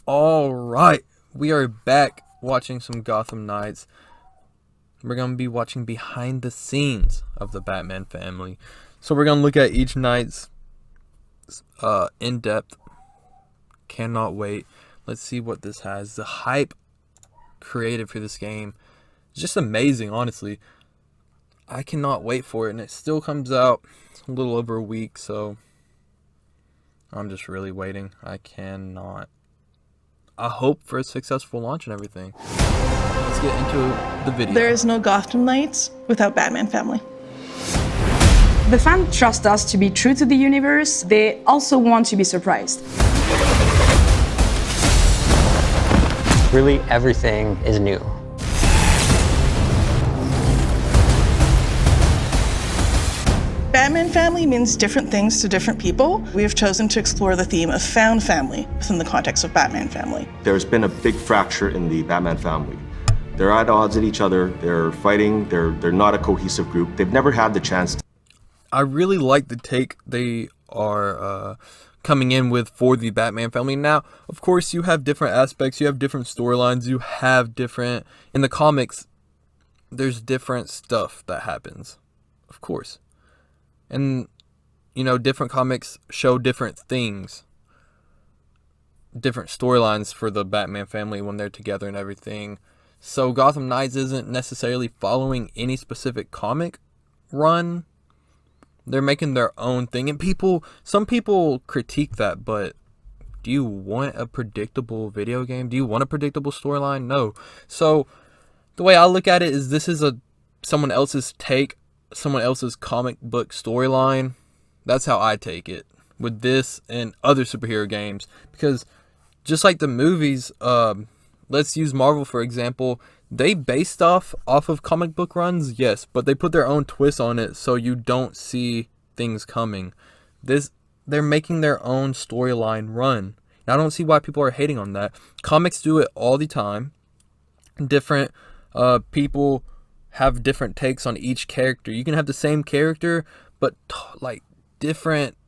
All right, we are back watching some Gotham Knights. We're going to be watching behind the scenes of the Batman family. So we're going to look at each Knight's in depth. Cannot wait. Let's see what this has. The hype created for this game is just amazing, honestly. I cannot wait for it, and it still comes out a little over a week, so I'm just really waiting. I hope for a successful launch and everything. Let's get into the video. There is no Gotham Knights without Batman family. The fans trust us to be true to the universe. They also want to be surprised. Really, everything is new. Batman family means different things to different people. We have chosen to explore the theme of found family within the context of Batman family. There's been a big fracture in the Batman family. They're at odds with each other, they're fighting, they're not a cohesive group. They've never had the chance. I really like the take they are coming in with for the Batman family. Now, of course, you have different aspects, you have different storylines, you have different... In the comics, there's different stuff that happens, of course. And, you know, different comics show different things, different storylines for the Batman family when they're together and everything. So Gotham Knights isn't necessarily following any specific comic run. They're making their own thing. And some people critique that, but do you want a predictable video game? Do you want a predictable storyline? No. So the way I look at it is this is someone else's take, someone else's comic book storyline. That's how I take it with this and other superhero games, because just like the movies, let's use Marvel for example, they based off of comic book runs, yes, but they put their own twist on it so you don't see things coming. They're making their own storyline run. I don't see why people are hating on that. Comics do it all the time. Different people have different takes on each character. You can have the same character, but like different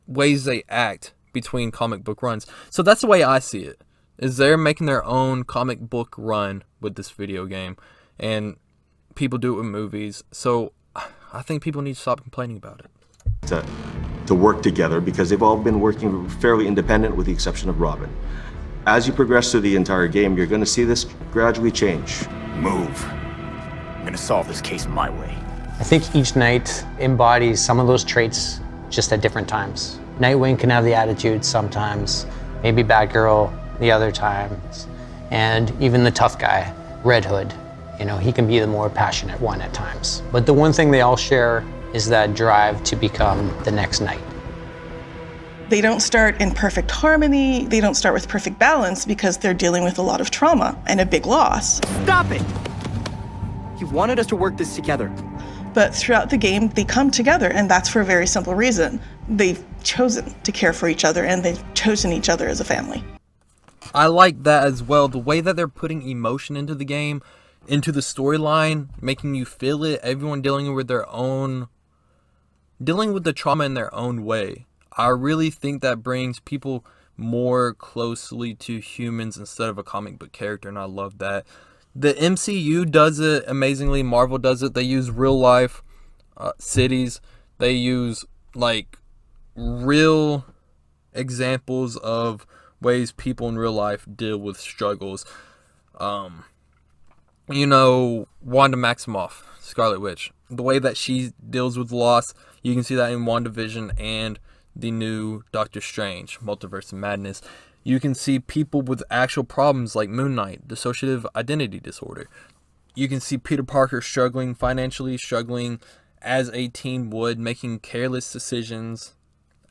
ways they act between comic book runs. So that's the way I see it, is they're making their own comic book run with this video game, and people do it with movies. So I think people need to stop complaining about it. To work together, because they've all been working fairly independent with the exception of Robin. As you progress through the entire game, you're going to see this gradually change. Move. I'm gonna solve this case my way. I think each Knight embodies some of those traits just at different times. Nightwing can have the attitude sometimes, maybe Batgirl the other times, and even the tough guy, Red Hood. You know, he can be the more passionate one at times. But the one thing they all share is that drive to become the next Knight. They don't start in perfect harmony, they don't start with perfect balance because they're dealing with a lot of trauma and a big loss. Stop it! You wanted us to work this together. But throughout the game, they come together, and that's for a very simple reason. They've chosen to care for each other, and they've chosen each other as a family. I like that as well. The way that they're putting emotion into the game, into the storyline, making you feel it, everyone dealing with the trauma in their own way. I really think that brings people more closely to humans instead of a comic book character, and I love that. The MCU does it amazingly. Marvel does it. They use real life cities. They use like real examples of ways people in real life deal with struggles. You know, Wanda Maximoff, Scarlet Witch, the way that she deals with loss, you can see that in WandaVision and the new Doctor Strange, Multiverse of Madness. You can see people with actual problems like Moon Knight, dissociative identity disorder. You can see Peter Parker struggling financially, struggling as a teen would, making careless decisions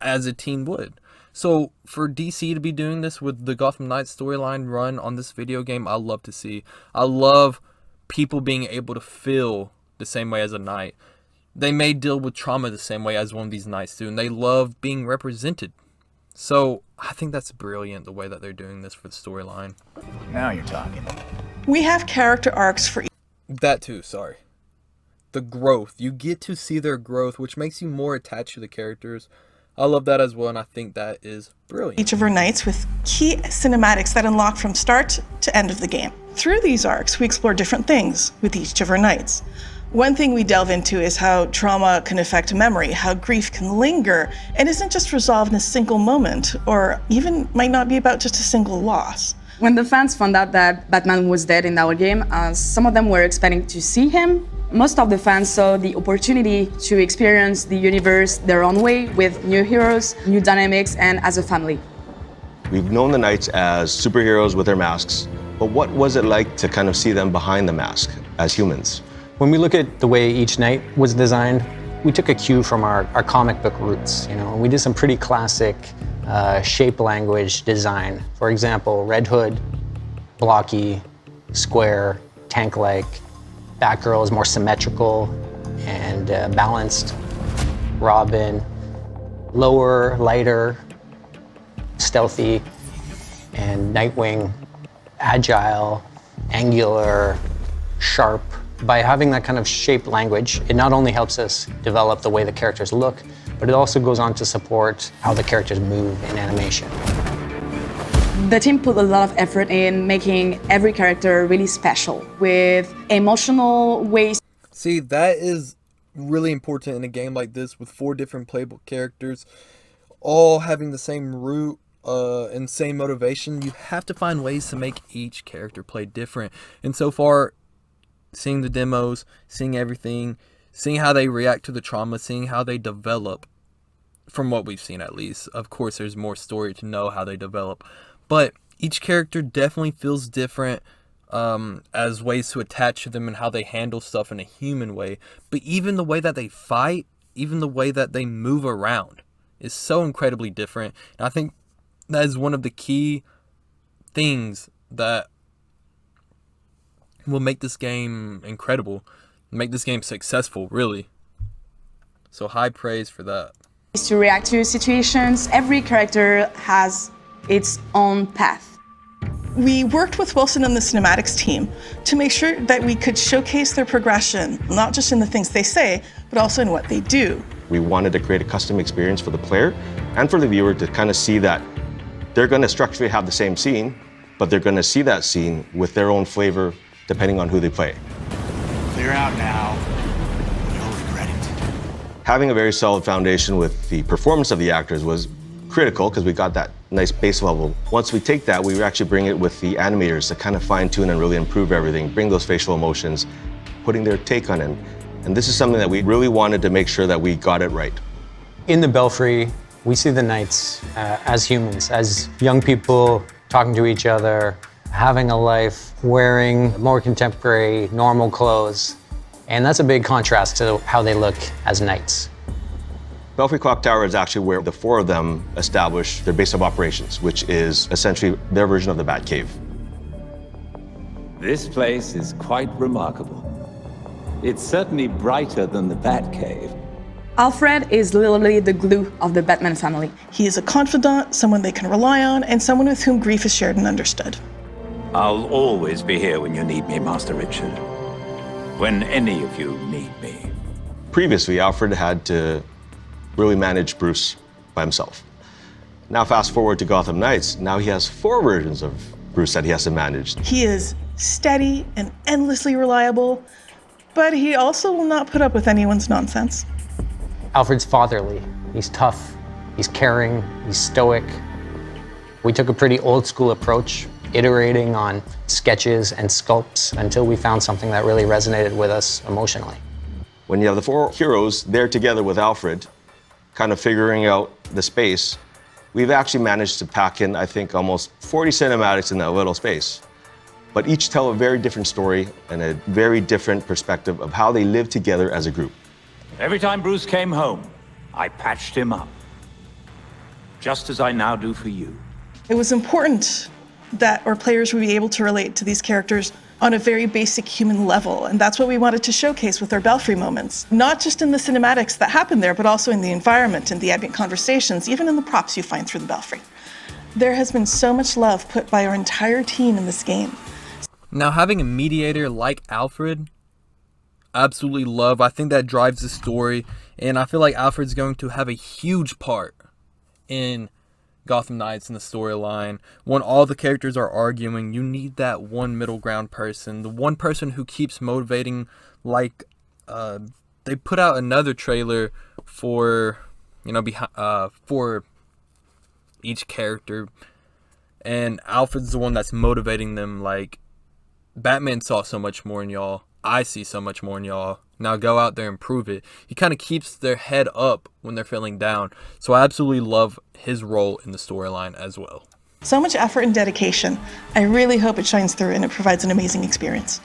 as a teen would. So for DC to be doing this with the Gotham Knights storyline run on this video game, I love to see. I love people being able to feel the same way as a knight. They may deal with trauma the same way as one of these knights do, and they love being represented. So I think that's brilliant, the way that they're doing this for the storyline. Now you're talking. We have character arcs for That too, sorry. The growth. You get to see their growth, which makes you more attached to the characters. I love that as well, and I think that is brilliant. Each of our knights with key cinematics that unlock from start to end of the game. Through these arcs, we explore different things with each of our knights. One thing we delve into is how trauma can affect memory, how grief can linger, and isn't just resolved in a single moment, or even might not be about just a single loss. When the fans found out that Batman was dead in our game, some of them were expecting to see him. Most of the fans saw the opportunity to experience the universe their own way with new heroes, new dynamics, and as a family. We've known the Knights as superheroes with their masks, but what was it like to kind of see them behind the mask as humans? When we look at the way each knight was designed, we took a cue from our comic book roots. We did some pretty classic shape language design. For example, Red Hood, blocky, square, tank-like. Batgirl is more symmetrical and balanced. Robin, lower, lighter, stealthy. And Nightwing, agile, angular, sharp. By having that kind of shape language, it not only helps us develop the way the characters look, but it also goes on to support how the characters move in animation. The team put a lot of effort in making every character really special, with emotional ways. See, that is really important in a game like this with 4 different playable characters, all having the same root and same motivation. You have to find ways to make each character play different. And so far, seeing the demos, seeing everything, seeing how they react to the trauma, seeing how they develop, from what we've seen at least. Of course, there's more story to know how they develop. But each character definitely feels different as ways to attach to them and how they handle stuff in a human way. But even the way that they fight, even the way that they move around is so incredibly different. And I think that is one of the key things that will make this game incredible, make this game successful, really. So high praise for that. To react to situations, every character has its own path. We worked with Wilson and the cinematics team to make sure that we could showcase their progression, not just in the things they say, but also in what they do. We wanted to create a custom experience for the player and for the viewer to kind of see that they're going to structurally have the same scene, but they're going to see that scene with their own flavor depending on who they play. Clear out now. You'll regret it. Having a very solid foundation with the performance of the actors was critical because we got that nice base level. Once we take that, we actually bring it with the animators to kind of fine-tune and really improve everything, bring those facial emotions, putting their take on it. And this is something that we really wanted to make sure that we got it right. In the Belfry, we see the Knights as humans, as young people talking to each other, having a life, wearing more contemporary, normal clothes. And that's a big contrast to how they look as Knights. Belfry Clock Tower is actually where the 4 of them establish their base of operations, which is essentially their version of the Batcave. This place is quite remarkable. It's certainly brighter than the Batcave. Alfred is literally the glue of the Batman family. He is a confidant, someone they can rely on, and someone with whom grief is shared and understood. I'll always be here when you need me, Master Richard. When any of you need me. Previously, Alfred had to really manage Bruce by himself. Now fast forward to Gotham Knights, now he has 4 versions of Bruce that he has to manage. He is steady and endlessly reliable, but he also will not put up with anyone's nonsense. Alfred's fatherly, he's tough, he's caring, he's stoic. We took a pretty old school approach, iterating on sketches and sculpts until we found something that really resonated with us emotionally. When you have the 4 heroes there together with Alfred, kind of figuring out the space, we've actually managed to pack in, I think, almost 40 cinematics in that little space. But each tell a very different story and a very different perspective of how they live together as a group. Every time Bruce came home, I patched him up. Just as I now do for you. It was important that our players would be able to relate to these characters on a very basic human level, and that's what we wanted to showcase with our Belfry moments. Not just in the cinematics that happen there, but also in the environment, in the ambient conversations, even in the props you find through the Belfry. There has been so much love put by our entire team in this game. Now, having a mediator like Alfred, absolutely love. I think that drives the story, and I feel like Alfred's going to have a huge part in Gotham Knights in the storyline. When all the characters are arguing, you need that one middle ground person, the one person who keeps motivating. Like they put out another trailer for for each character, and Alfred's the one that's motivating them. Like, Batman saw so much more in y'all. I see so much more in y'all. Now go out there and prove it. He kind of keeps their head up when they're feeling down. So I absolutely love his role in the storyline as well. So much effort and dedication. I really hope it shines through and it provides an amazing experience.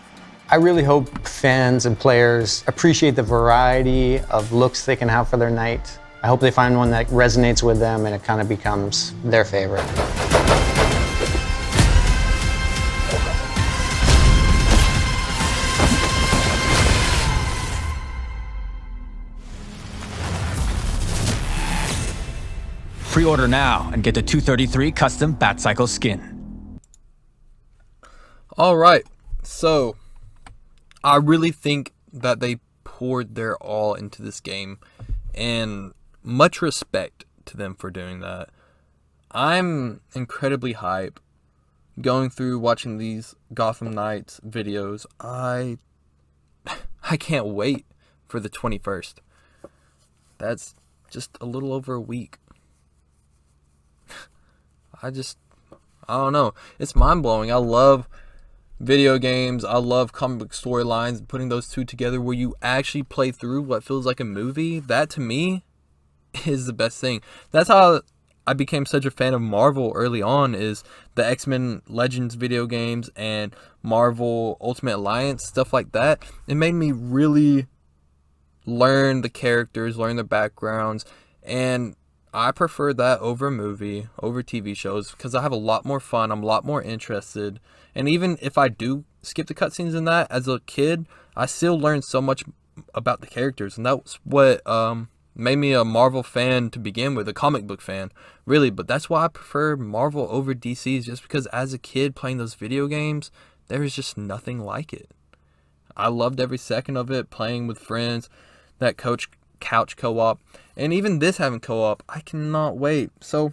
I really hope fans and players appreciate the variety of looks they can have for their knight. I hope they find one that resonates with them and it kind of becomes their favorite. Pre-order now and get the 233 custom Batcycle skin. All right, so I really think that they poured their all into this game, and much respect to them for doing that. I'm incredibly hype going through watching these Gotham Knights videos. I can't wait for the 21st. That's just a little over a week. I don't know. It's mind-blowing. I love video games. I love comic book storylines. Putting those two together where you actually play through what feels like a movie, that to me is the best thing. That's how I became such a fan of Marvel early on, is the X-Men Legends video games and Marvel Ultimate Alliance, stuff like that. It made me really learn the characters, learn their backgrounds, and I prefer that over a movie, over TV shows, because I have a lot more fun. I'm a lot more interested. And even if I do skip the cutscenes in that, as a kid, I still learned so much about the characters. And that's what made me a Marvel fan to begin with, a comic book fan, really. But that's why I prefer Marvel over DC, just because as a kid playing those video games, there is just nothing like it. I loved every second of it, playing with friends, that couch co-op, and even this having co-op. I cannot wait. So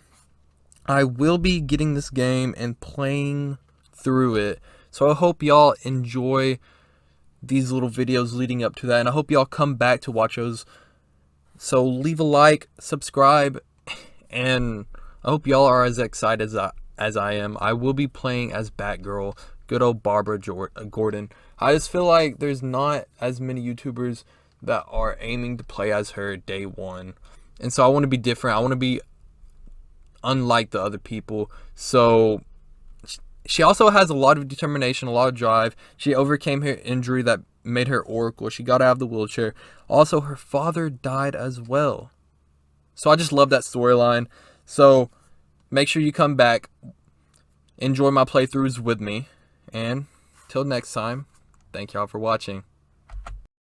I will be getting this game and playing through it. So I hope y'all enjoy these little videos leading up to that, and I hope y'all come back to watch those. So leave a like, subscribe, and I hope y'all are as excited as I am. I will be playing as Batgirl, good old Barbara Gordon. I just feel like there's not as many YouTubers that are aiming to play as her day one. And so I want to be different. I want to be unlike the other people. So she also has a lot of determination, a lot of drive. She overcame her injury that made her Oracle. She got out of the wheelchair. Also, her father died as well. So I just love that storyline. So make sure you come back, enjoy my playthroughs with me, and till next time, thank y'all for watching.